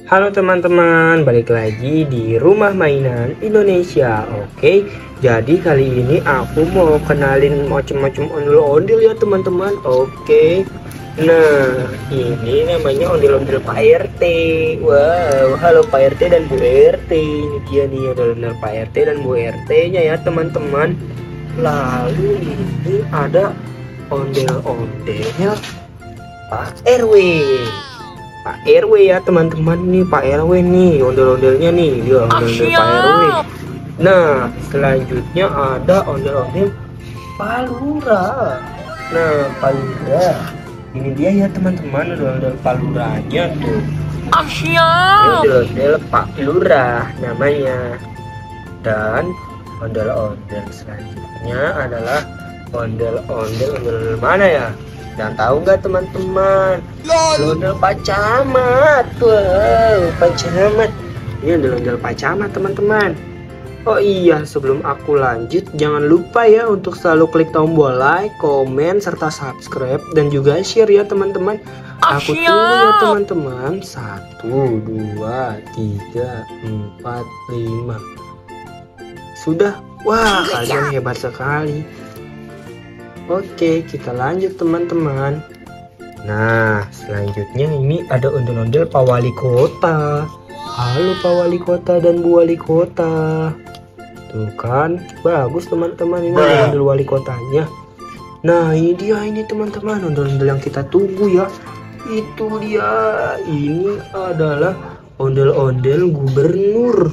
Halo teman-teman, balik lagi di Rumah Mainan Indonesia. Oke, jadi kali ini aku mau kenalin macam-macam ondel-ondel ya teman-teman. Oke, nah ini namanya ondel-ondel Pak RT. Wow, halo Pak RT dan Bu RT. Ini dia nih ondel-ondel Pak RT dan Bu RT nya ya teman-teman. Lalu ini ada ondel-ondel Pak RW. Pak RW ya teman-teman, nih Pak RW nih ondel-ondelnya nih, dia ondel-ondel Pak RW. Nah selanjutnya ada ondel-ondel Pak Lurah. Nah Pak Lurah ini dia ya teman-teman, ondel-ondel Pak Lurahnya tuh. Ini ondel-ondel Pak Lurah namanya. Dan ondel-ondel selanjutnya adalah ondel-ondel mana ya? Dan tahu nggak teman-teman? Ondel Pak Camat. Wow, Pak Camat. Ini ondel Pak Camat teman-teman. Oh iya, sebelum aku lanjut, jangan lupa ya untuk selalu klik tombol like, komen, serta subscribe dan juga share ya teman-teman. Aku tunggu ya teman-teman. 1, 2, 3, 4, 5. Sudah. Wah, kalian hebat sekali. Oke, kita lanjut teman-teman. Nah, selanjutnya ini ada ondel-ondel Pak Wali Kota. Halo Pak Wali Kota dan Bu Wali Kota. Tuh kan, bagus teman-teman, ini ondel Wali Kotanya. Nah, ini dia ini teman-teman, ondel-ondel yang kita tunggu ya. Itu dia. Ini adalah ondel-ondel Gubernur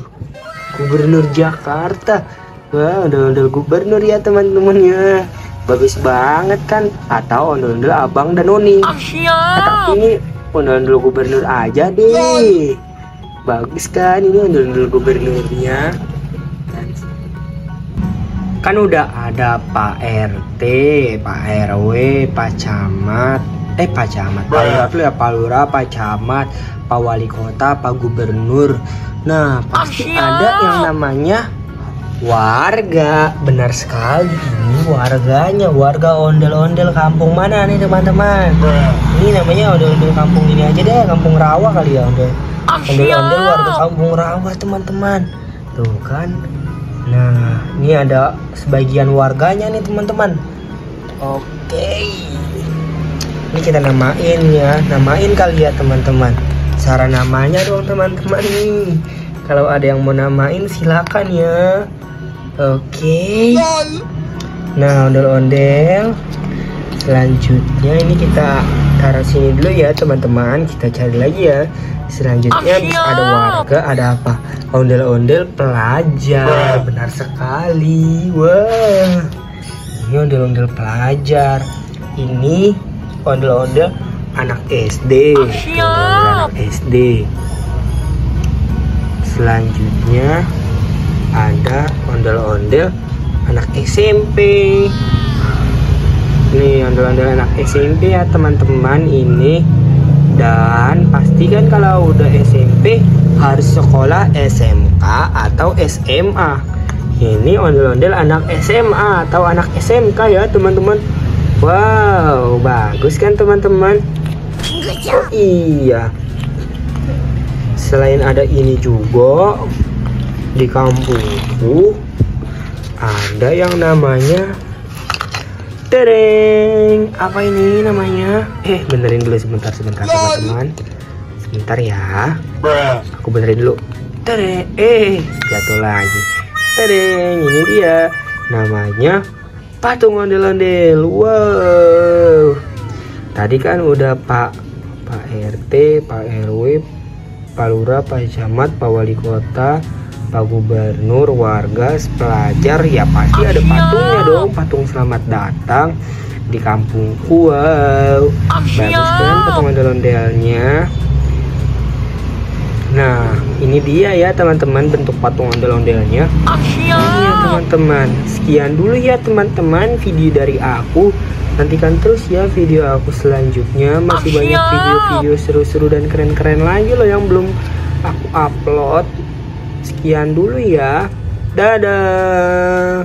Jakarta. Wah, ondel-ondel gubernur ya teman-teman ya. Bagus banget kan? Atau ondel-ondel Abang dan Noni. Atau ini ondel-ondel gubernur aja deh. Bagus kan ini ondel-ondel gubernurnya. Kan udah ada Pak RT, Pak RW, Pak Camat. Pak Camat, Pak Lurah dulu ya, Pak Lurah, Pak Camat, Pak Wali Kota, Pak Gubernur. Nah, pasti ada yang namanya warga. Benar sekali, ini warganya, warga ondel-ondel kampung mana nih teman-teman? Ini namanya ondel-ondel kampung ini aja deh, kampung rawa kali ya, ondel-ondel warga kampung rawa teman-teman. Tuh kan. Nah, ini ada sebagian warganya nih teman-teman. Oke, ini kita namain ya, namain kali ya teman-teman. Cara namanya dong teman-teman nih. Kalau ada yang mau namain silakan ya. Oke. Nah, ondel-ondel selanjutnya ini kita taruh sini dulu ya teman-teman. Kita cari lagi ya. Selanjutnya bisa ada warga, ada apa? Ondel-ondel pelajar. Benar sekali. Wah, ini ondel-ondel pelajar. Ini ondel-ondel anak SD. Anak SD. Selanjutnya ada ondel-ondel anak SMP. Nih ondel-ondel anak SMP ya teman-teman ini. Dan pastikan kalau udah SMP harus sekolah SMK atau SMA. Ini ondel-ondel anak SMA atau anak SMK ya teman-teman. Wow, bagus kan teman-teman? Oh iya, selain ada ini juga di kampungku ada yang namanya tereng. Apa ini namanya? Benerin dulu sebentar teman-teman. Sebentar ya. Aku benerin dulu. Tereng. Jatuh lagi. Tereng. Ini dia. Namanya patung ondel-ondel. Wow. Tadi kan udah Pak RT, Pak RW, Pak Lurah, Pak Camat, Pak Wali Kota, Pak Gubernur, warga, pelajar, ya pasti ada patungnya dong, patung selamat datang di kampungku. Wow, bagus kan patung ondel-ondelnya. Nah, ini dia ya teman-teman bentuk patung ondel-ondelnya. Ini ya teman-teman. Sekian dulu ya teman-teman video dari aku. Nantikan terus ya video aku selanjutnya. Masih banyak video-video seru-seru dan keren-keren lagi loh yang belum aku upload. Sekian dulu ya. Dadah.